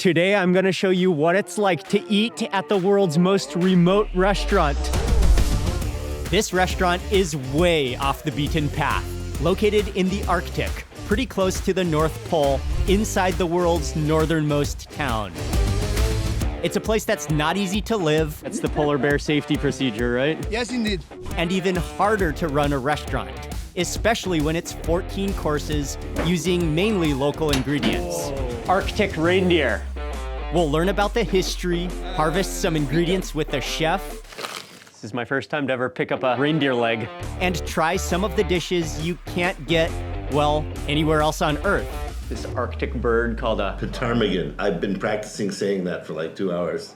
Today I'm gonna show you what it's like to eat at the world's most remote restaurant. This restaurant is way off the beaten path, located in the Arctic, pretty close to the North Pole, inside the world's northernmost town. It's a place that's not easy to live. That's the polar bear safety procedure, right? Yes, indeed. And even harder to run a restaurant, especially when it's 14 courses using mainly local ingredients. Whoa. Arctic reindeer. We'll learn about the history, harvest some ingredients with the chef. This is my first time to ever pick up a reindeer leg. And try some of the dishes you can't get, well, anywhere else on Earth. This Arctic bird called a Ptarmigan. I've been practicing saying that for like 2 hours.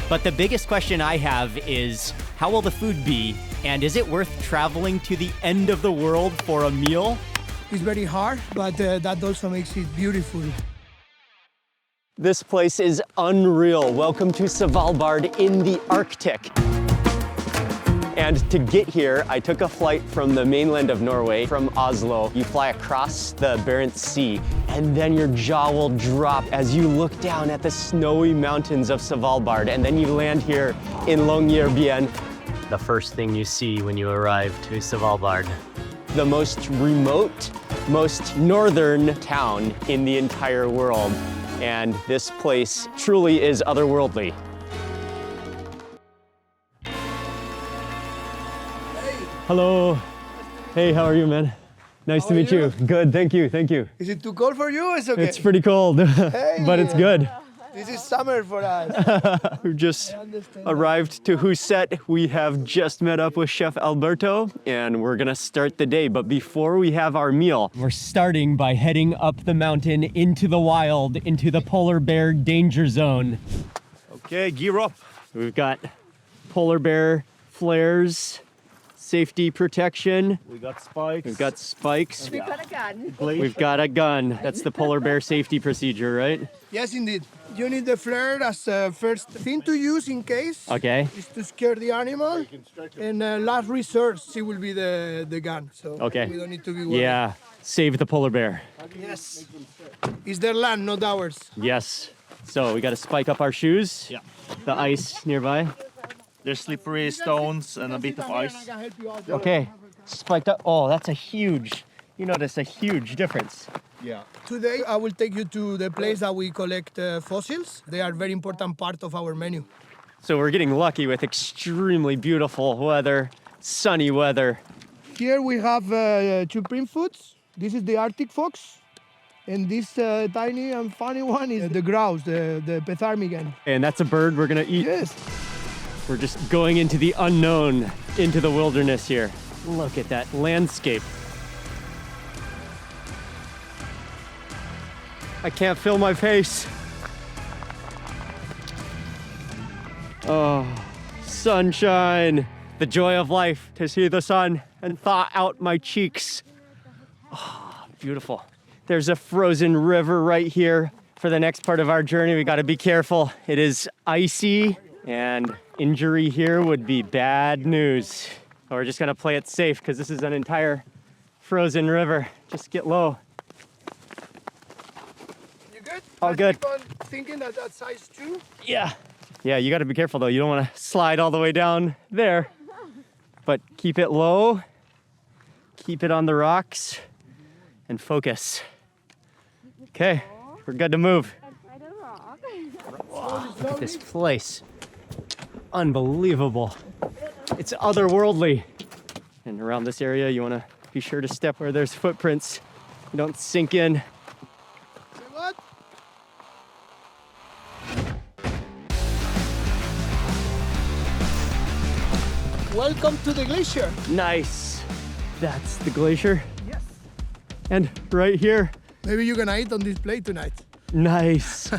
But the biggest question I have is, how will the food be? And is it worth traveling to the end of the world for a meal? It's very hard, but that also makes it beautiful. This place is unreal. Welcome to Svalbard in the Arctic. And to get here, I took a flight from the mainland of Norway, from Oslo. You fly across the Barents Sea, and then your jaw will drop as you look down at the snowy mountains of Svalbard, and then you land here in Longyearbyen. The first thing you see when you arrive to Svalbard. The most remote, most northern town in the entire world. And this place truly is otherworldly. Hello. Hey, how are you, man? Nice to meet you. Good, thank you, thank you. Is it too cold for you? It's okay. It's pretty cold, Hey. but it's good. This is summer for us. We've just arrived to Huset. We have just met up with Chef Alberto, and we're gonna start the day. But before we have our meal, we're starting by heading up the mountain into the wild, into the polar bear danger zone. Okay, gear up. We've got polar bear flares, safety protection. We got spikes. We've got spikes. We've got a gun. We've got a gun. That's the polar bear safety procedure, right? Yes, indeed. You need the flare as a first thing to use in case. Okay. Is to scare the animal. And last resort, it will be the gun. So Okay. we don't need to be worried. Yeah, save the polar bear. Yes. It's their land, not ours. Yes. So we got to spike up our shoes. Yeah. The ice nearby. There's slippery stones and a bit of ice. Okay. Spiked up. Oh, that's a huge. You notice a huge difference. Yeah. Today, I will take you to the place that we collect fossils. They are a very important part of our menu. So we're getting lucky with extremely beautiful weather, sunny weather. Here we have two print foods. This is the Arctic fox. And this tiny and funny one is the grouse, the Ptarmigan. And that's a bird we're gonna eat. Yes. We're just going into the unknown, into the wilderness here. Look at that landscape. I can't feel my face. Oh, sunshine. The joy of life to see the sun and thaw out my cheeks. Oh, beautiful. There's a frozen river right here. For the next part of our journey, we gotta be careful. It is icy, and injury here would be bad news. But we're just gonna play it safe because this is an entire frozen river. Just get low. You good? All good. Keep on thinking that that's size 2. Yeah. Yeah, you gotta be careful though. You don't wanna slide all the way down there. But keep it low, keep it on the rocks, and focus. Okay, we're good to move. Wow, look at this place. Unbelievable. It's otherworldly. And around this area, you wanna be sure to step where there's footprints. You don't sink in. Say what? Welcome to the glacier. Nice. That's the glacier. Yes. And right here, Maybe you're gonna eat on this plate tonight. nice.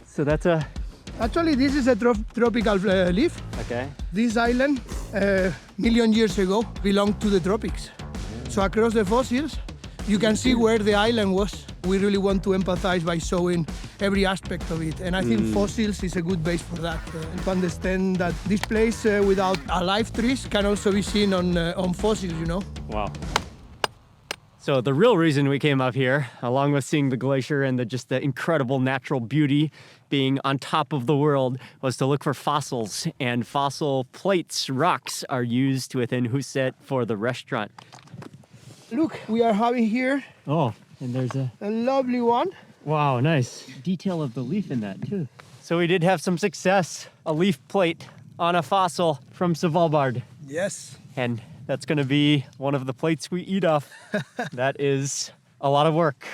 So that's a, Actually, this is a tropical leaf. okay. This island, million years ago, belonged to the tropics. So across the fossils, you can see where the island was. We really want to empathize by showing every aspect of it. And I think fossils is a good base for that. To understand that this place without alive trees can also be seen on fossils, you know? Wow. So the real reason we came up here, along with seeing the glacier and just the incredible natural beauty being on top of the world, was to look for fossils. And fossil plates, rocks, are used within Huset for the restaurant. Look, we are having here Oh, and there's a lovely one. wow, nice detail of the leaf in that too. So we did have some success, a leaf plate on a fossil from Svalbard. Yes. And that's gonna be one of the plates we eat off. That is a lot of work,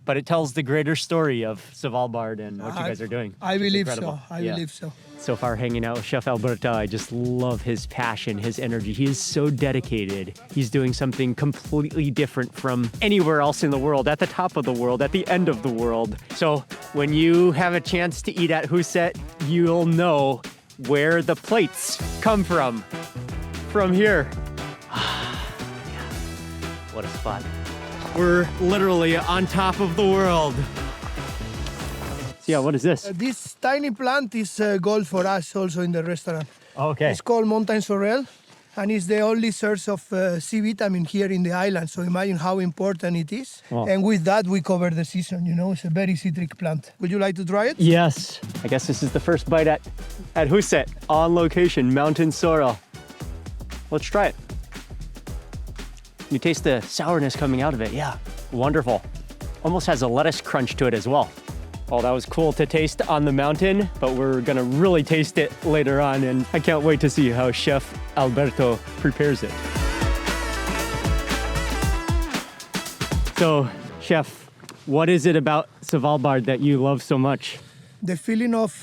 but it tells the greater story of Svalbard and what you guys are doing. I which is believe incredible. so. I Yeah. believe so. So far hanging out with Chef Alberto, I just love his passion, his energy. He is so dedicated. He's doing something completely different from anywhere else in the world, at the top of the world, at the end of the world. So when you have a chance to eat at Huset, you'll know where the plates come from. From here. What a spot. We're literally on top of the world. Yeah, what is this? This tiny plant is gold for us also in the restaurant. Okay. It's called mountain sorrel, and it's the only source of C vitamin here in the island. So imagine how important it is. Wow. And with that, we cover the season. You know, it's a very citric plant. Would you like to try it? Yes. I guess this is the first bite at Huset, on location, mountain sorrel. Let's try it. You taste the sourness coming out of it. Yeah, wonderful. Almost has a lettuce crunch to it as well. Oh, that was cool to taste on the mountain, but we're gonna really taste it later on, and I can't wait to see how Chef Alberto prepares it. So, Chef, what is it about Svalbard that you love so much? The feeling of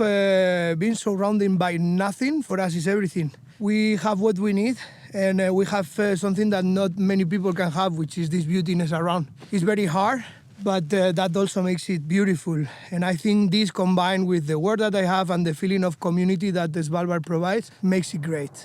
being surrounded by nothing, for us, is everything. We have what we need, and we have something that not many people can have, which is this beautiness around. It's very hard, but that also makes it beautiful. And I think this, combined with the work that I have and the feeling of community that the Svalbard provides, makes it great.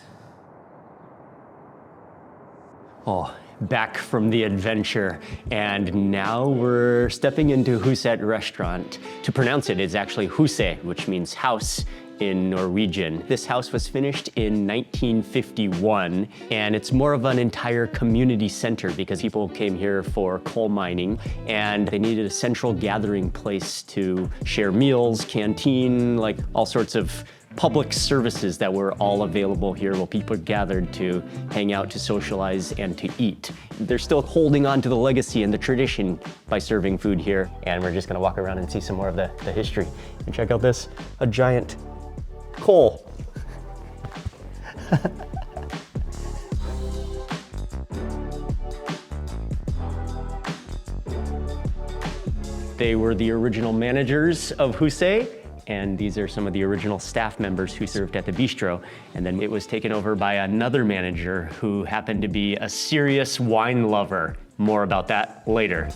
Oh, back from the adventure, and now we're stepping into Huset Restaurant. To pronounce it, it's actually Huset, which means house in Norwegian. This house was finished in 1951, and it's more of an entire community center because people came here for coal mining, and they needed a central gathering place to share meals, canteen, like all sorts of public services that were all available here while people gathered to hang out, to socialize, and to eat. They're still holding on to the legacy and the tradition by serving food here, and we're just gonna walk around and see some more of the history. And check out this, a giant coal. They were the original managers of Huset, and these are some of the original staff members who served at the bistro. And then it was taken over by another manager who happened to be a serious wine lover. More about that later.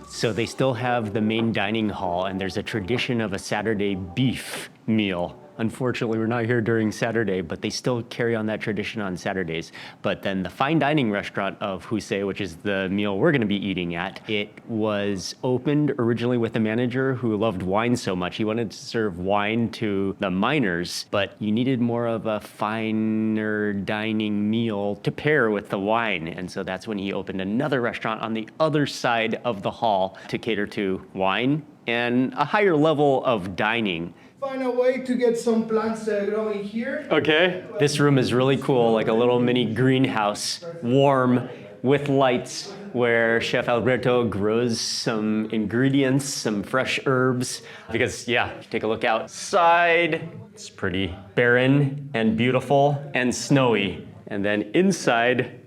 So they still have the main dining hall, and there's a tradition of a Saturday beef meal. Unfortunately, we're not here during Saturday, but they still carry on that tradition on Saturdays. But then the fine dining restaurant of Huset, which is the meal we're gonna be eating at, it was opened originally with a manager who loved wine so much. He wanted to serve wine to the miners, but you needed more of a finer dining meal to pair with the wine. And so that's when he opened another restaurant on the other side of the hall to cater to wine and a higher level of dining. Find a way to get some plants growing here. Okay. This room is really cool, like a little mini greenhouse, warm, with lights, where Chef Alberto grows some ingredients, some fresh herbs. Because yeah, take a look outside. It's pretty barren and beautiful and snowy. And then inside,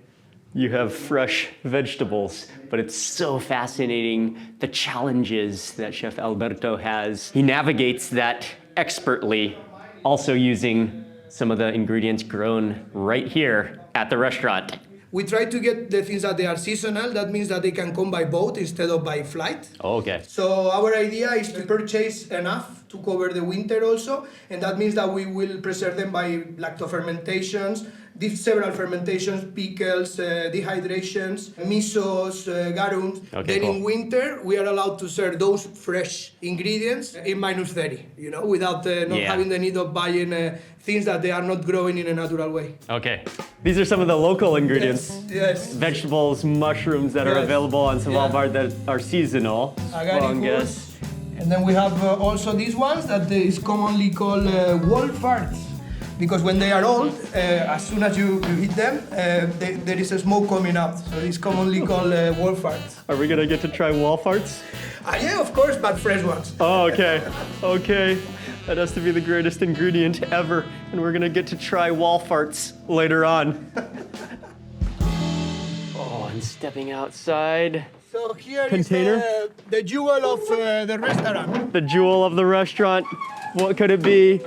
you have fresh vegetables, but it's so fascinating, the challenges that Chef Alberto has. He navigates that expertly, also using some of the ingredients grown right here at the restaurant. We try to get the things that they are seasonal. That means that they can come by boat instead of by flight. Oh, okay. So our idea is to purchase enough to cover the winter also, and that means that we will preserve them by lacto fermentations, these several fermentations, pickles, dehydrations, misos, garums. Okay, Then in cool. winter, we are allowed to serve those fresh ingredients in minus 30, without not having the need of buying things that they are not growing in a natural way. Okay. These are some of the local ingredients. Yes. Vegetables, mushrooms that are Yes. available on Svalbard that are seasonal. Agaricus. And then we have also these ones that is commonly called wolf farts. Because when they are old, as soon as you eat them, there is a smoke coming out. So it's commonly called wolf farts. Are we gonna get to try wall farts? Yeah, of course, but fresh ones. Oh, okay. Okay. That has to be the greatest ingredient ever. And we're gonna get to try wall farts later on. Oh, and stepping outside. So here Container? is the jewel of the restaurant. The jewel of the restaurant. What could it be?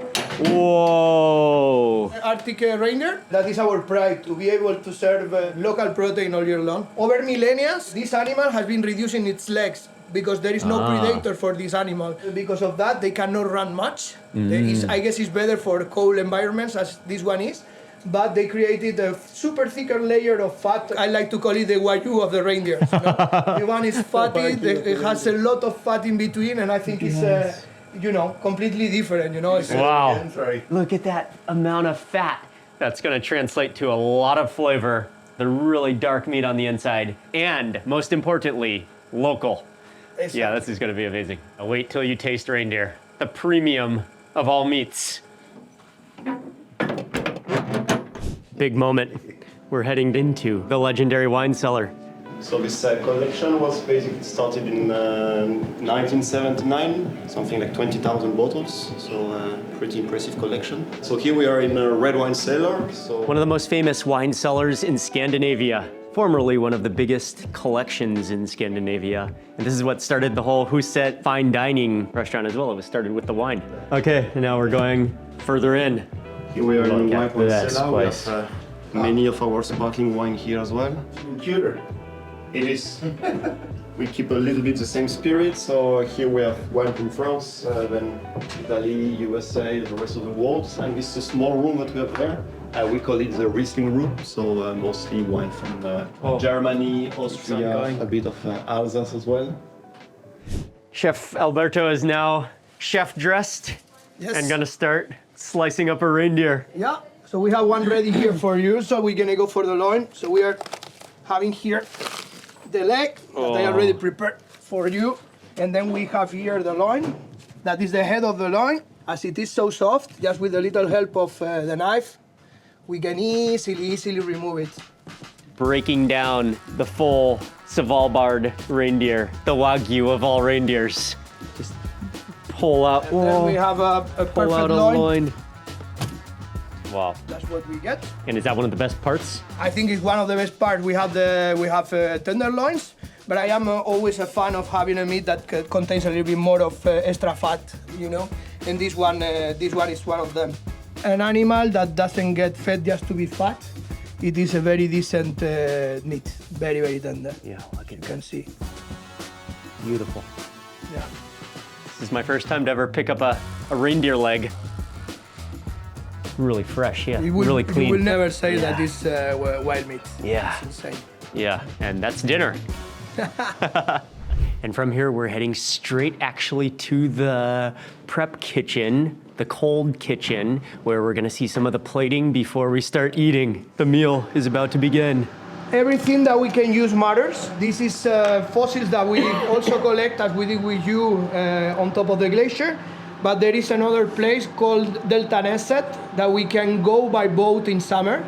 Whoa. Arctic reindeer. That is our pride, to be able to serve local protein all year long. Over millennia, this animal has been reducing its legs because there is no predator for this animal. Because of that, they cannot run much. I guess it's better for cold environments as this one is. But they created a super thicker layer of fat. I like to call it the wagyu of the reindeer. The one is fatty, it has a lot of fat in between, and I think it's completely different. It's, Wow. Look at that amount of fat. That's gonna translate to a lot of flavor, the really dark meat on the inside, and most importantly, local. Yeah, this is gonna be amazing. Wait till you taste reindeer, the premium of all meats. Big moment. We're heading into the legendary wine cellar. So this collection was basically started in 1979, something like 20,000 bottles, so pretty impressive collection. So here we are in a red wine cellar. So One of the most famous wine cellars in Scandinavia, formerly one of the biggest collections in Scandinavia. And this is what started the whole Huset fine dining restaurant as well. It was started with the wine. Okay, and now we're going further in. here we are in Look a at white wine this cellar. We place. have many of our sparkling wine here as well. Computer. It is. We keep a little bit the same spirit. So here we have wine from France, then Italy, USA, the rest of the world. And this is a small room that we have there. We call it the Riesling room. So mostly wine from Germany, Austria, a bit of Alsace as well. Chef Alberto is now chef dressed and gonna start slicing up a reindeer. Yeah, so we have one ready here for you. So we're gonna go for the loin. So we are having here the leg that I already prepared for you. And then we have here the loin. That is the head of the loin. As it is so soft, just with a little help of the knife, we can easily remove it. Breaking down the full Svalbard reindeer, the wagyu of all reindeers. Just pull out, And then we have a pull perfect out a loin. loin. Wow. That's what we get. And is that one of the best parts? I think it's one of the best parts. We have tenderloins, but I am always a fan of having a meat that contains a little bit more of extra fat, And this one is one of them. An animal that doesn't get fed just to be fat. It is a very decent meat, very tender. Yeah, look You at can see. beautiful. Yeah. This is my first time to ever pick up a reindeer leg. Really fresh, yeah, really clean. You will never say Yeah. that it's wild meat. Yeah. It's insane. Yeah, and that's dinner. And from here, we're heading straight actually to the prep kitchen, the cold kitchen, where we're gonna see some of the plating before we start eating. The meal is about to begin. Everything that we can use matters. This is fossils that we also collect as we did with you on top of the glacier. But there is another place called Delta Neset that we can go by boat in summer.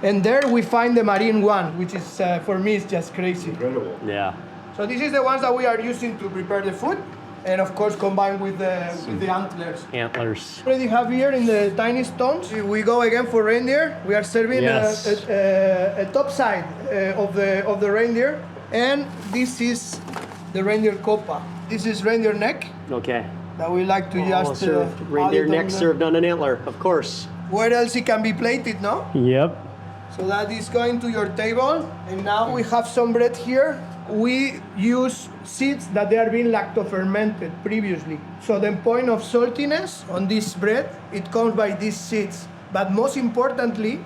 And there we find the marine one, which is, for me, is just crazy. Incredible. Yeah. So this is the ones that we are using to prepare the food. And of course, combined with the antlers. Antlers. Already have here in the tiny stones. We go again for reindeer. We are serving Yes. a top side of the reindeer. And this is the reindeer copa. This is reindeer neck Okay. that we like to just served. add Reindeer it neck on the- served on an antler, of course. Where else it can be plated, no? Yep. So that is going to your table. And now we have some bread here. We use seeds that they are being lacto-fermented previously. So the point of saltiness on this bread, it comes by these seeds. But most importantly,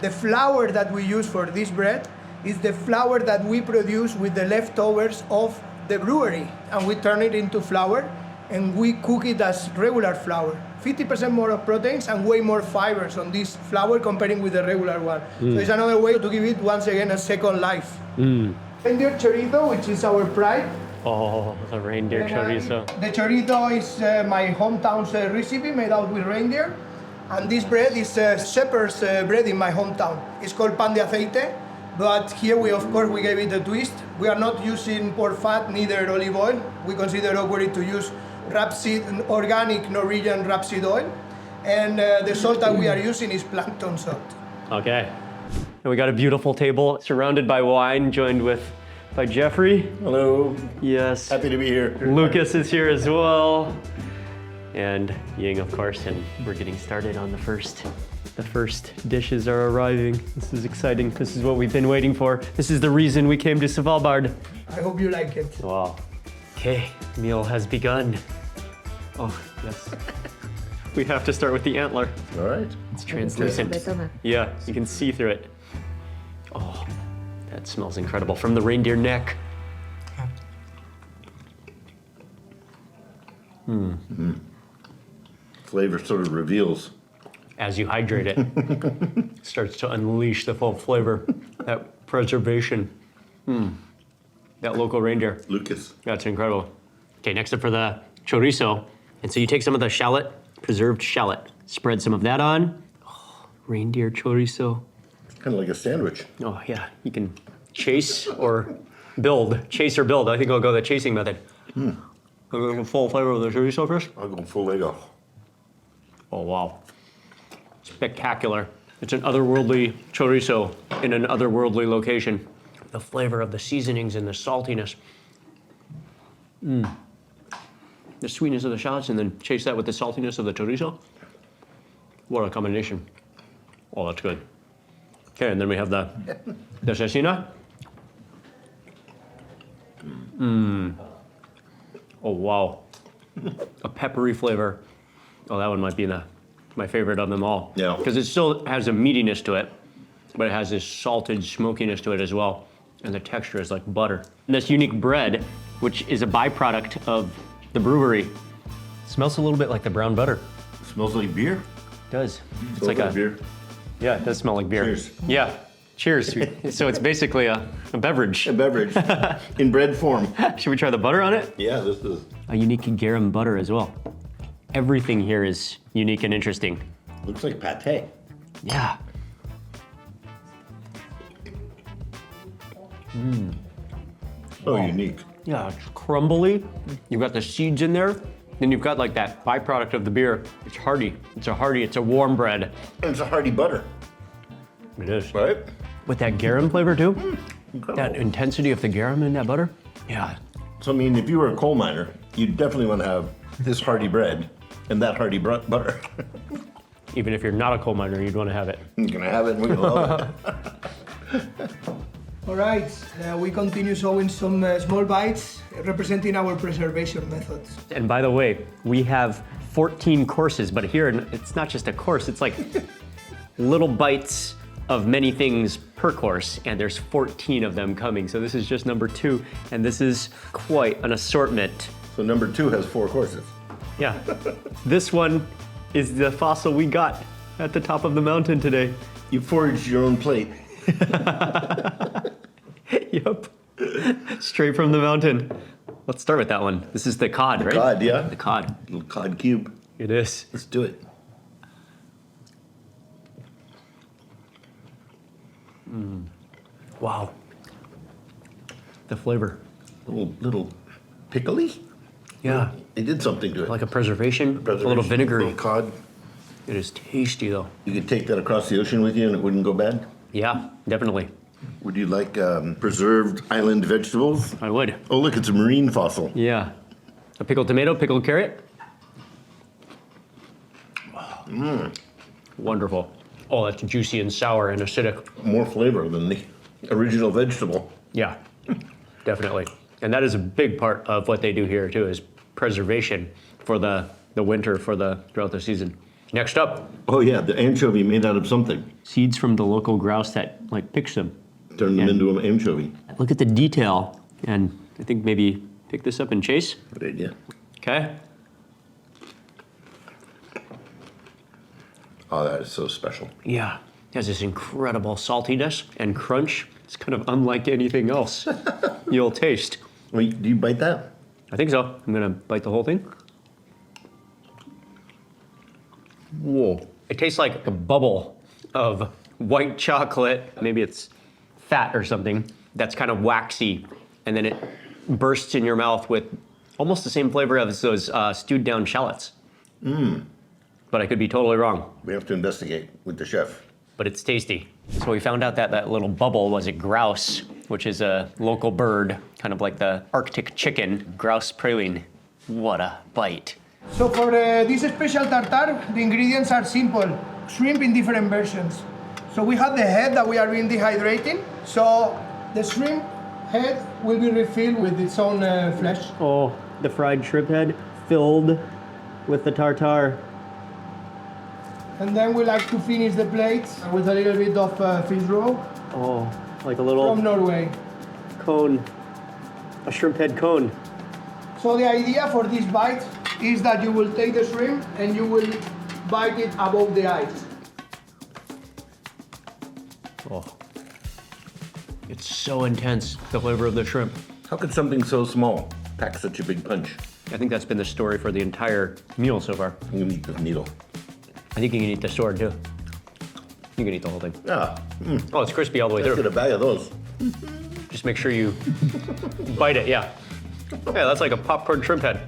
The flour that we use for this bread is the flour that we produce with the leftovers of the brewery, and we turn it into flour and we cook it as regular flour. 50% more of proteins and way more fibers on this flour comparing with the regular one. So it's another way to give it once again a second life. Reindeer chorizo, which is our pride. Oh, the reindeer chorizo. The chorizo is my hometown's recipe made out with reindeer. And this bread is shepherd's bread in my hometown. It's called pan de aceite, but here we, of course, we gave it a twist. We are not using pork fat, neither olive oil. We consider awkward to use rapeseed, organic Norwegian rapeseed oil. And the salt that we are using is plankton salt. Okay. And we got a beautiful table surrounded by wine, joined by Jeffrey. Hello. Yes. Happy to be here. Lucas is here as well. And Ying, of course, and we're getting started on the first dishes are arriving. This is exciting. This is what we've been waiting for. This is the reason we came to Svalbard. I hope you like it. Wow. Okay, meal has begun. Oh, yes. We have to start with the antler. All right. It's translucent. Yeah, you can see through it. Oh, that smells incredible. From the reindeer neck. Flavor sort of reveals. As you hydrate it, starts to unleash the full flavor. That preservation. That local reindeer. Lucas. That's incredible. Okay, next up for the chorizo. And so you take some of the shallot, preserved shallot, spread some of that on. Oh, reindeer chorizo. Kind of like a sandwich. Oh yeah, you can chase or build. Chase or build. I think I'll go the chasing method. The full flavor of the chorizo first. I'll go full leg off. Oh wow, spectacular. It's an otherworldly chorizo in an otherworldly location. The flavor of the seasonings and the saltiness. The sweetness of the shallots and then chase that with the saltiness of the chorizo. What a combination. Oh, that's good. Okay, and then we have the atsina. Oh, wow. A peppery flavor. Oh, that one might be my favorite of them all. Yeah. Because it still has a meatiness to it, but it has this salted smokiness to it as well. And the texture is like butter. And this unique bread, which is a byproduct of the brewery, smells a little bit like the brown butter. It smells like beer. It does. It's Smells like beer. Yeah, it does smell like beer. Cheers. Yeah, cheers. So it's basically a beverage. A beverage in bread form. Should we try the butter on it? Yeah, this is. A unique garum butter as well. Everything here is unique and interesting. Looks like pate. Yeah. So unique. Yeah, it's crumbly. You've got the seeds in there. Then you've got like that byproduct of the beer. It's hearty. It's a warm bread. And it's a hearty butter, It is. right? With that garum flavor too. Incredible. That intensity of the garum in that butter. Yeah. So I mean, if you were a coal miner, you'd definitely want to have this hearty bread and that hearty butter. Even if you're not a coal miner, you'd want to have it. You're gonna have it and we're gonna love it. All right, we continue showing some small bites representing our preservation methods. And by the way, we have 14 courses, but here it's not just a course, it's like little bites of many things per course, and there's 14 of them coming. So this is just number 2, and this is quite an assortment. So number 2 has 4 courses. Yeah, this one is the fossil we got at the top of the mountain today. You foraged your own plate. Yep, straight from the mountain. Let's start with that one. This is the cod, right? Cod, yeah. The cod. Little cod cube. It is. Let's do it. Wow. The flavor. Little pickly. Yeah. They did something to it. Like a preservation, a little Preservation, vinegary. little cod. It is tasty though. You could take that across the ocean with you and it wouldn't go bad. Yeah, definitely. Would you like preserved island vegetables? I would. Oh, look, it's a marine fossil. Yeah. A pickled tomato, pickled carrot. Wonderful. Oh, that's juicy and sour and acidic. More flavor than the original vegetable. Yeah, definitely. And that is a big part of what they do here too, is preservation for the winter, throughout the season. Next up, Oh yeah, the anchovy made out of something. seeds from the local grouse that like picks them. Turned them into an anchovy. Look at the detail, and I think maybe pick this up and chase. Good idea. Okay. Oh, that is so special. Yeah, it has this incredible saltiness and crunch. It's kind of unlike anything else you'll taste. Wait, do you bite that? I think so. I'm gonna bite the whole thing. Whoa. It tastes like a bubble of white chocolate. Maybe it's fat or something that's kind of waxy, and then it bursts in your mouth with almost the same flavor as those stewed down shallots. But I could be totally wrong. We have to investigate with the chef. But it's tasty. So we found out that that little bubble was a grouse, which is a local bird, kind of like the Arctic chicken, grouse praline. What a bite. So for this special tartare, the ingredients are simple. Shrimp in different versions. So we have the head that we are being dehydrating. So the shrimp head will be refilled with its own flesh. Oh, the fried shrimp head filled with the tartare. And then we like to finish the plate with a little bit of fish roe Oh, like a little from Norway. cone, a shrimp head cone. So the idea for this bite is that you will take the shrimp and you will bite it above the eyes. Oh, it's so intense, the flavor of the shrimp. How could something so small pack such a big punch? I think that's been the story for the entire meal so far. I'm gonna eat this needle. I think you can eat the sword too. You can eat the whole thing. Ah, Oh, it's crispy all the way let's through. get a bag of those. Just make sure you bite it, yeah. Yeah, that's like a popcorn shrimp head.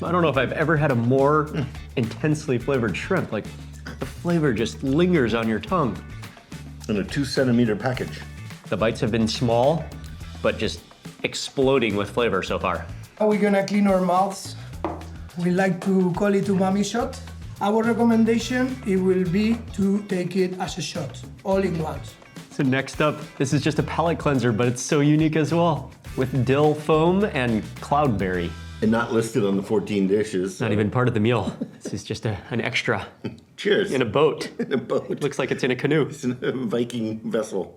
I don't know if I've ever had a more intensely flavored shrimp. Like, the flavor just lingers on your tongue. In a 2-centimeter package. The bites have been small, but just exploding with flavor so far. Now we're gonna clean our mouths. We like to call it umami shot. Our recommendation, it will be to take it as a shot, all in once. So next up, this is just a palate cleanser, but it's so unique as well, with dill foam and cloudberry. And not listed on the 14 dishes. Not even part of the meal. This is just an extra Cheers. in a boat. In a boat. Looks like it's in a canoe. It's in a Viking vessel.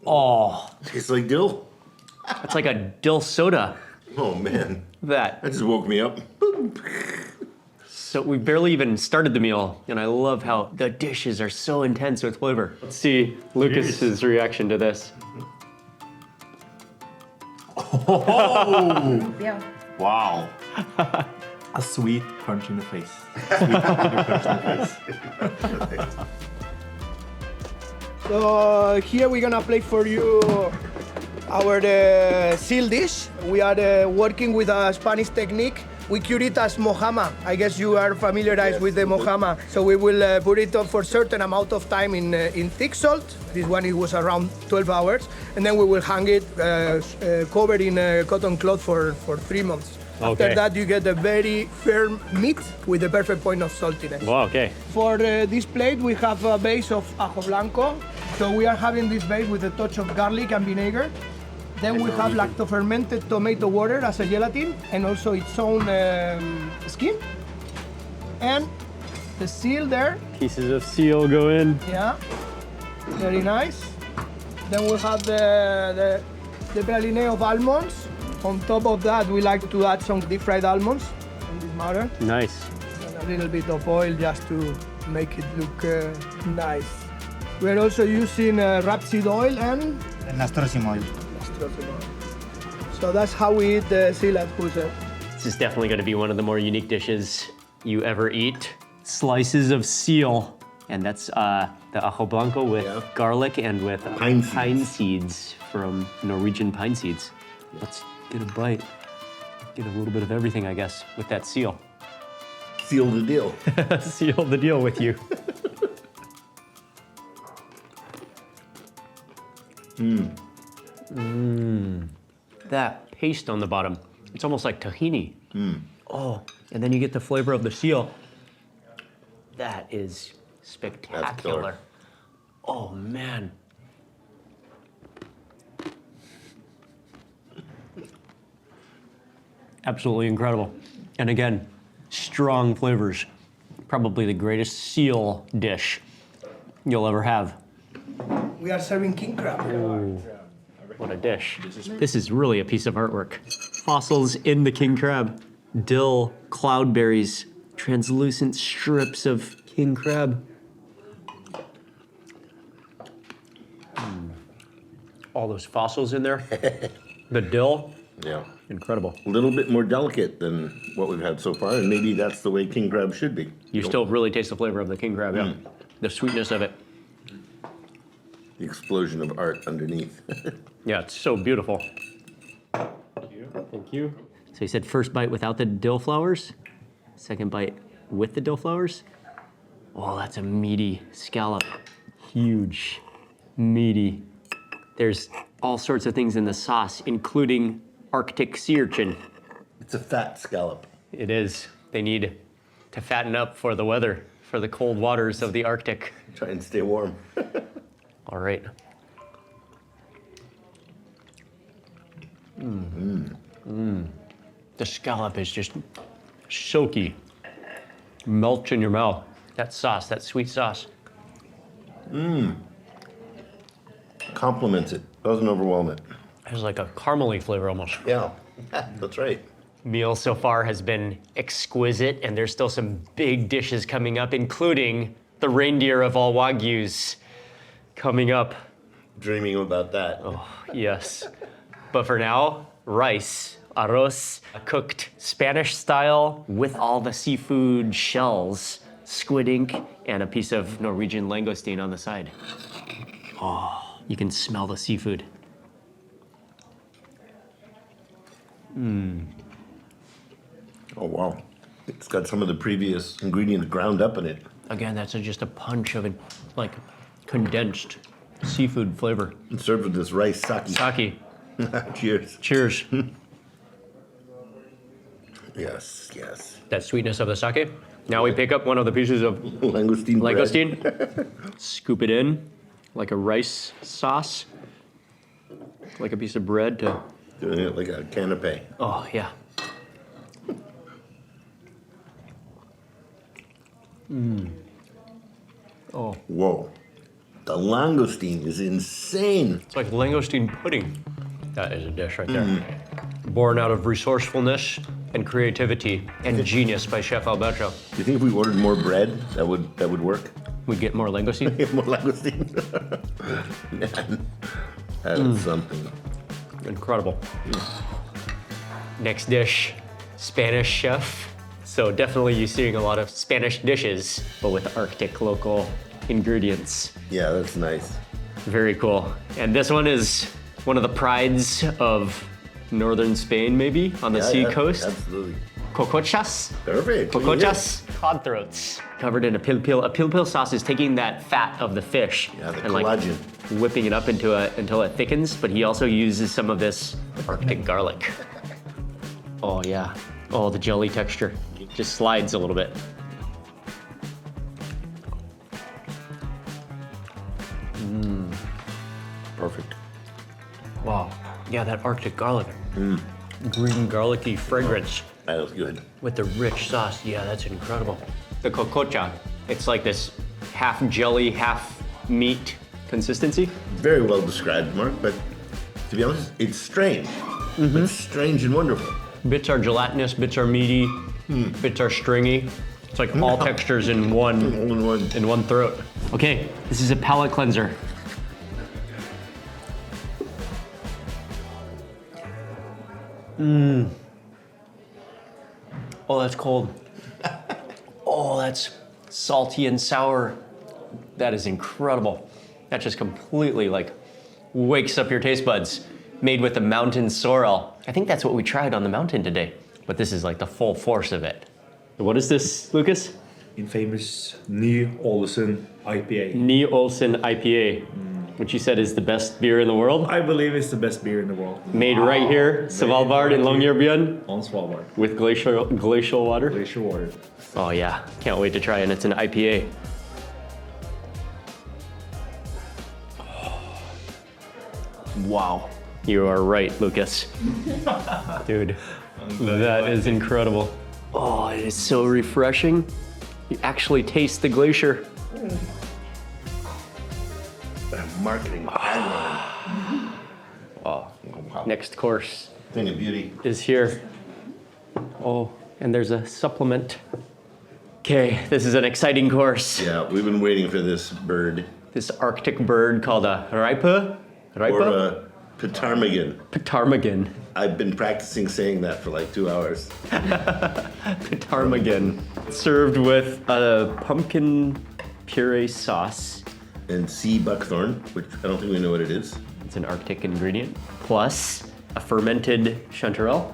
Oh, Tastes like dill. that's like a dill soda. Oh man, That. that just woke me up. So we barely even started the meal, and I love how the dishes are so intense with flavor. Let's see Lucas's reaction to this. Yeah. Wow. A sweet punch in the face. Sweet punch in the face. So here we're gonna play for you our seal dish. We are working with a Spanish technique. We cure it as MOJAMA. I guess you are familiarized with the MOJAMA. So we will put it on for a certain amount of time in thick salt. This one it was around 12 hours. And then we will hang it covered in a cotton cloth for 3 months. Okay. After that, you get a very firm meat with the perfect point of saltiness. Wow, okay. For this plate, we have a base of Ajoblanco. So we are having this base with a touch of garlic and vinegar. Then we have lacto-fermented tomato water as a gelatin and also its own skin. And the seal there, Pieces of seal go in. yeah, very nice. Then we have the praline of almonds. On top of that, we like to add some deep fried almonds in this matter. Nice. And a little bit of oil just to make it look nice. We're also using rapeseed oil and Nasturtium oil. nasturtium oil. So that's how we eat the seal at Huset. This is definitely going to be one of the more unique dishes you ever eat. Slices of seal. And that's the Ajoblanco with garlic and with Pine seeds from Norwegian pine seeds. Let's get a bite. Get a little bit of everything, I guess, with that seal. Seal the deal. Seal the deal with you. That paste on the bottom, it's almost like tahini. Oh, and then you get the flavor of the seal. That is spectacular. killer. Oh, man. Absolutely incredible. And again, strong flavors. Probably the greatest seal dish you'll ever have. We are serving king crab. What a dish. This is really a piece of artwork. Fossils in the king crab. Dill, cloudberries, translucent strips of king crab. All those fossils in there. The dill, Yeah. incredible. A little bit more delicate than what we've had so far, and maybe that's the way king crab should be. You still really taste the flavor of the king crab, yeah. The sweetness of it. The explosion of art underneath. Yeah, it's so beautiful. Thank you. So you said first bite without the dill flowers, second bite with the dill flowers. Oh, that's a meaty scallop. Huge, meaty. There's all sorts of things in the sauce, including Arctic sea urchin. It's a fat scallop. It is. They need to fatten up for the weather, for the cold waters of the Arctic. Try and stay warm. All right. The scallop is just silky. Melts in your mouth. That sauce, that sweet sauce. Complements it. Doesn't overwhelm it. There's like a caramely flavor almost. Yeah, that's right. Meal so far has been exquisite, and there's still some big dishes coming up, including the reindeer of all Wagyus coming up. Dreaming about that. Oh, yes. But for now, rice, arroz, cooked Spanish style with all the seafood shells, squid ink, and a piece of Norwegian langoustine on the side. Oh, you can smell the seafood. Oh, wow. It's got some of the previous ingredients ground up in it. Again, that's just a punch of like condensed seafood flavor. And served with this rice sake. Sake. Cheers. Cheers. Yes, yes. That sweetness of the sake. Now we pick up one of the pieces of Langoustine bread. langoustine, scoop it in like a rice sauce, like a piece of bread to, Doing it like a canapé. oh yeah. Oh, Whoa. The langoustine is insane. it's like langoustine pudding. That is a dish right there. Born out of resourcefulness and creativity and genius by Chef Alberto. Do you think if we ordered more bread, that would work? We'd get more langoustine. More langoustine? Man, that is something. Incredible. Next dish, Spanish chef. So definitely you're seeing a lot of Spanish dishes, but with Arctic local ingredients. Yeah, that's nice. Very cool. And this one is one of the prides of northern Spain, maybe, on the sea coast. Absolutely. Cocochas. Perfect. Cocochas. Cod throats. Covered in a pil-pil. A pil-pil sauce is taking that fat of the fish Yeah, the and collagen. whipping it up until it thickens, but he also uses some of this Arctic garlic. Oh yeah. Oh, the jelly texture. Just slides a little bit. Perfect. Wow. Yeah, that Arctic garlic. Green garlicky fragrance That was good. with the rich sauce. Yeah, that's incredible. The cococha, it's like this half jelly, half meat consistency. Very well described, Mark, but to be honest, it's strange. It's strange and wonderful. Bits are gelatinous, bits are meaty, bits are stringy. It's like all textures in All one in one. throat. Okay, this is a palate cleanser. Oh, that's cold. Oh, that's salty and sour. That is incredible. That just completely like wakes up your taste buds. Made with the mountain sorrel. I think that's what we tried on the mountain today, but this is like the full force of it. What is this, Lucas? Infamous Ny Ålesund IPA. Ny Olsen IPA, which you said is the best beer in the world. I believe it's the best beer in the world. Made right here, Svalbard in Longyearbyen, On Svalbard. with glacial water. Glacier water. Oh yeah, can't wait to try it. And it's an IPA. Wow. You are right, Lucas. Dude, That is incredible. Oh, it is so refreshing. You actually taste the glacier. Marketing. Oh, next course Thing of beauty. is here. Oh, and there's a supplement. Okay, this is an exciting course. Yeah, we've been waiting for this bird. This Arctic bird called a ripe? Or a Ptarmigan. Ptarmigan. I've been practicing saying that for like 2 hours. Ptarmigan. Served with a pumpkin puree sauce. And sea buckthorn, which I don't think we know what it is. It's an Arctic ingredient. Plus a fermented chanterelle.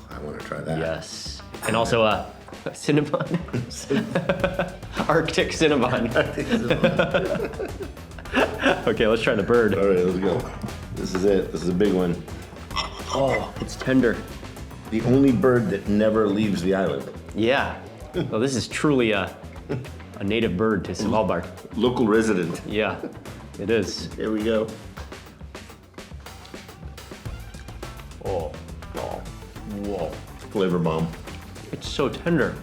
I want to try that. Yes. And also a cinnamon. Arctic cinnamon. Okay, let's try the bird. All right, let's go. This is it. This is a big one. Oh, it's tender. The only bird that never leaves the island. Yeah. Well, this is truly a native bird to Svalbard. Local resident. Yeah, it is. Here we go. Oh, whoa. Flavor bomb. It's so tender.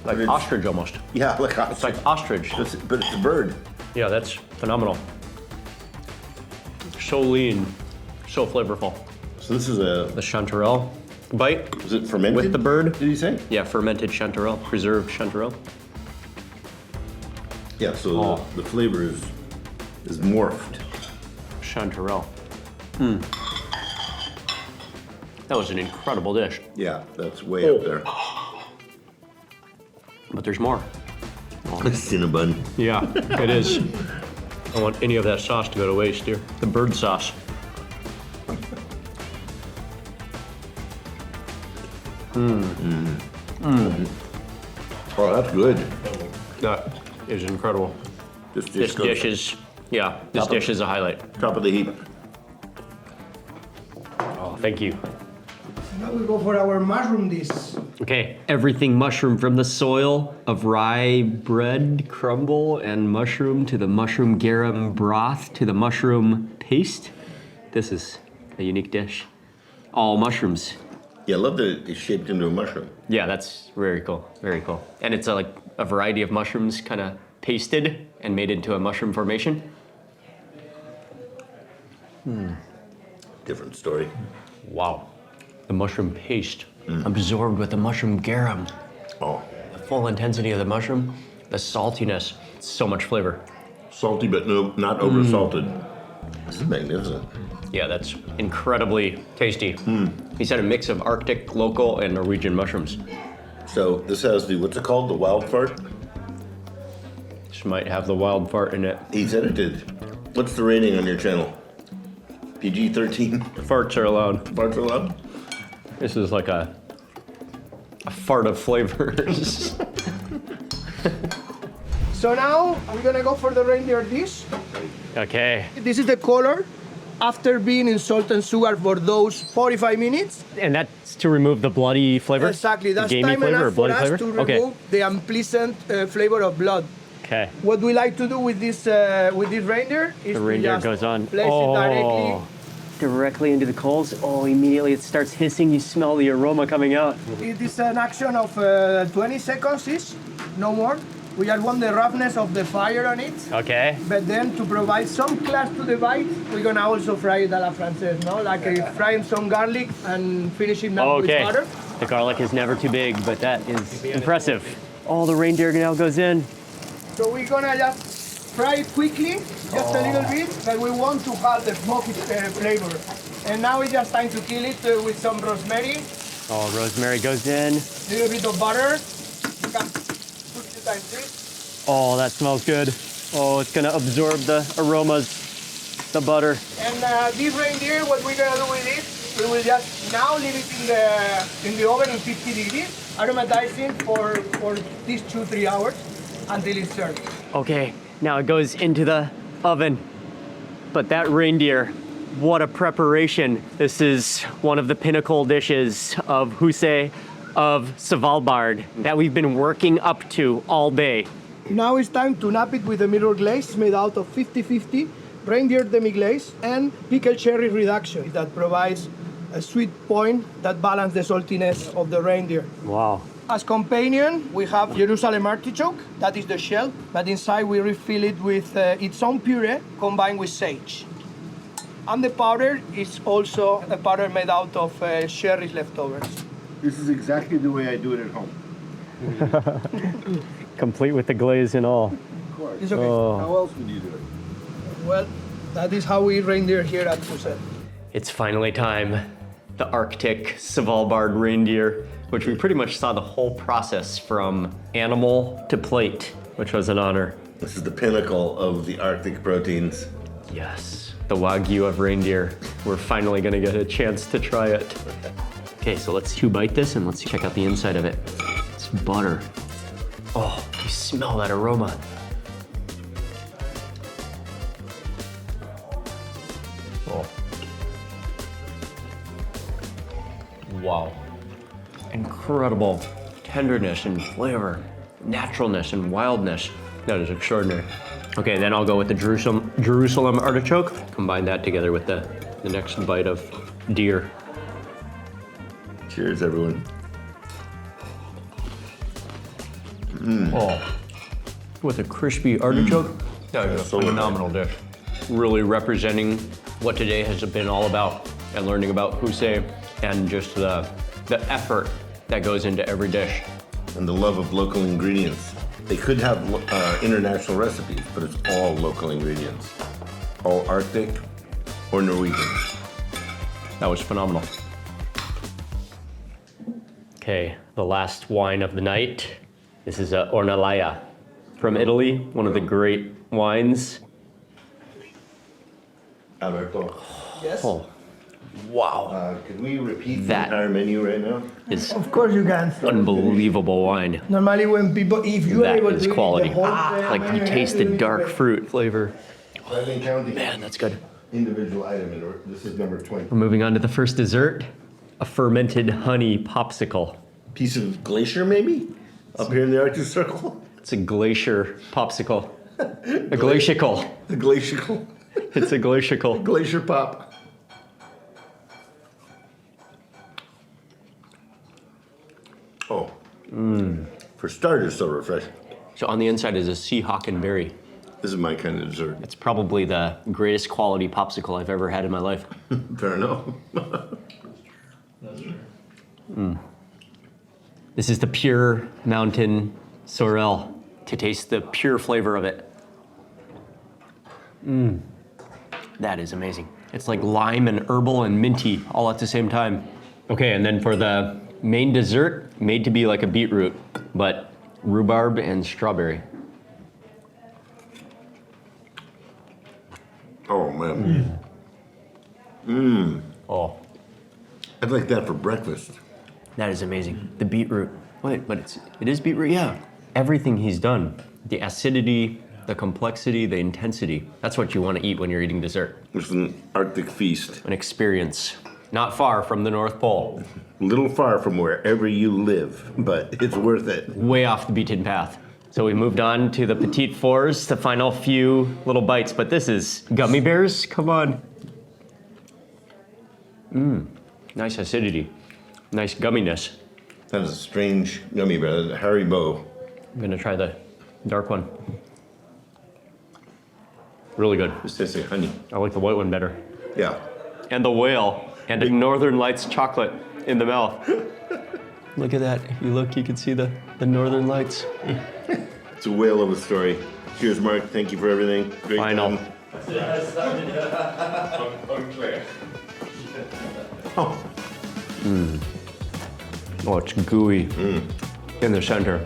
Like It's- ostrich almost. Yeah, like It's like ostrich. but it's a bird. Yeah, that's phenomenal. So lean, so flavorful. So this is a. The chanterelle bite Is it fermented? with the bird. Did you say? Yeah, fermented chanterelle, preserved chanterelle. Yeah. So Oh. the flavor is morphed. Chanterelle. That was an incredible dish. Yeah, that's way up there. But there's more. Cinnabon. Yeah, it is. I don't want any of that sauce to go to waste here. The bird sauce. Oh, that's good. That is incredible. This This goes dish is, yeah, this dish is a highlight. top of the heap. Oh, thank you. Now we go for our mushroom dish. Okay, everything mushroom from the soil of rye bread crumble and mushroom to the mushroom garum broth to the mushroom paste. This is a unique dish. All mushrooms. Yeah, I love that it's shaped into a mushroom. Yeah, that's very cool, very cool. And it's like a variety of mushrooms kind of pasted and made into a mushroom formation. Different story. Wow. The mushroom paste absorbed with the mushroom garum. Oh, The full intensity of the mushroom, the saltiness, so much flavor. salty but no, not over salted. This is magnificent. Yeah, that's incredibly tasty. He said a mix of Arctic, local, and Norwegian mushrooms. So this has the, what's it called? The wild fart? This might have the wild fart in it. He said it did. What's the rating on your channel? PG-13? Farts are allowed. Farts allowed? This is like a fart of flavors. So now we're gonna go for the reindeer dish. Okay, This is the color after being in salt and sugar for those 45 minutes. and that's to remove the bloody flavor? Exactly, The that's gamey time flavor or enough for bloody us flavor? to remove Okay, the unpleasant flavor of blood. okay. What we like to do with this reindeer is The reindeer to just goes on. place it Directly into the coals. Oh, immediately it starts hissing. You smell the aroma coming out. directly. It is an action of 20 seconds-ish, no more. We just want the roughness of the fire on it. Okay. But then to provide some class to the bite, we're gonna also fry it a la française, no? Like frying some garlic and finishing up with Okay. butter. The garlic is never too big, but that is impressive. Oh, the reindeer now goes in. So we're gonna just fry it quickly, just a little bit, but we want to have the smoky flavor. And now it's just time to kill it with some rosemary, Oh, rosemary goes in. a little bit of butter. You can put it like this. Oh, that smells good. Oh, it's gonna absorb the aromas, the butter. And this reindeer, what we're gonna do with it, we will just now leave it in the oven in 50 degrees, aromatizing for these 2-3 hours until it's served. Okay, now it goes into the oven. But that reindeer, what a preparation. This is one of the pinnacle dishes of Huset of Svalbard that we've been working up to all day. Now it's time to nap it with a mirror glaze made out of 50-50 reindeer demi-glaze and pickled cherry reduction that provides a sweet point that balances the saltiness of the reindeer. Wow. As companion, we have Jerusalem artichoke, that is the shell, but inside we refill it with its own puree combined with sage. And the powder is also a powder made out of cherries leftovers. This is exactly the way I do it at home. Complete with the glaze and all. It's okay. How else would you do it? Well, that is how we eat reindeer here at Huset. It's finally time. The Arctic Svalbard reindeer, which we pretty much saw the whole process from animal to plate, which was an honor. This is the pinnacle of the Arctic proteins. Yes, the Wagyu of reindeer. We're finally gonna get a chance to try it. Okay, so let's bite this and let's check out the inside of it. It's butter. Oh, you smell that aroma. Oh. Wow. Incredible tenderness and flavor, naturalness and wildness. That is extraordinary. Okay, then I'll go with the Jerusalem artichoke. Combine that together with the next bite of deer. Cheers, everyone. Oh, with a crispy artichoke. That is a So phenomenal dish. Really representing what today has been all about and learning about Huset and just the effort that goes into every dish. And the love of local ingredients. They could have international recipes, but it's all local ingredients. All Arctic or Norwegian. That was phenomenal. Okay, the last wine of the night. This is Ornellaia from Italy, one of the great wines. Alberto, Yes? Oh, wow. could we repeat That- the entire menu right now? It's Of course you can. unbelievable wine. Normally when people, if you are That able is to quality. eat the whole Like you taste the dark fruit flavor. I've been counting Man, that's good. individual item, and this is number 20. We're moving on to the first dessert, a fermented honey popsicle. Piece of glacier, maybe? Up here in the Arctic Circle? It's a glacier popsicle. A glaciacle. The glacial. It's a glaciacle. Glacier pop. Oh. For starters, so refreshing. So on the inside is a sea hawk and berry. This is my kind of dessert. It's probably the greatest quality popsicle I've ever had in my life. Fair enough. This is the pure mountain sorrel, to taste the pure flavor of it. That is amazing. It's like lime and herbal and minty all at the same time. Okay, and then for the main dessert, made to be like a beetroot, but rhubarb and strawberry. Oh, man. Oh, I'd like that for breakfast. that is amazing. The beetroot. Wait, but it is beetroot, yeah. Everything he's done, the acidity, the complexity, the intensity, that's what you want to eat when you're eating dessert. It's an Arctic feast. An experience. Not far from the North Pole. A little far from wherever you live, but it's worth it. Way off the beaten path. So we moved on to the petite fours, the final few little bites, but this is gummy bears, come on. Nice acidity, nice gumminess. That is a strange gummy bear. That's a Haribo. I'm gonna try the dark one. Really good. This tastes like honey. I like the white one better. Yeah. And the whale, and a Northern Lights chocolate in the mouth. Look at that, if you look, you can see the Northern Lights. It's a whale of a story. Cheers, Mark. Thank you for everything. Great Final. time. Oh, it's gooey in the center.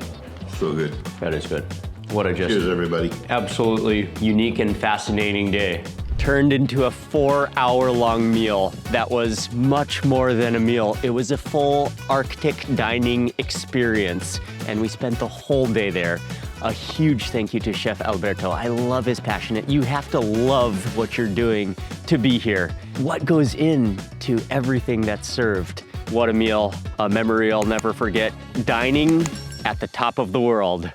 So good. That is good. What a Cheers, everybody. absolutely unique and fascinating day. Turned into a 4-hour-long meal that was much more than a meal. It was a full Arctic dining experience, and we spent the whole day there. A huge thank you to Chef Alberto. I love his passion. You have to love what you're doing to be here. What goes into everything that's served? What a meal, a memory I'll never forget. Dining at the top of the world.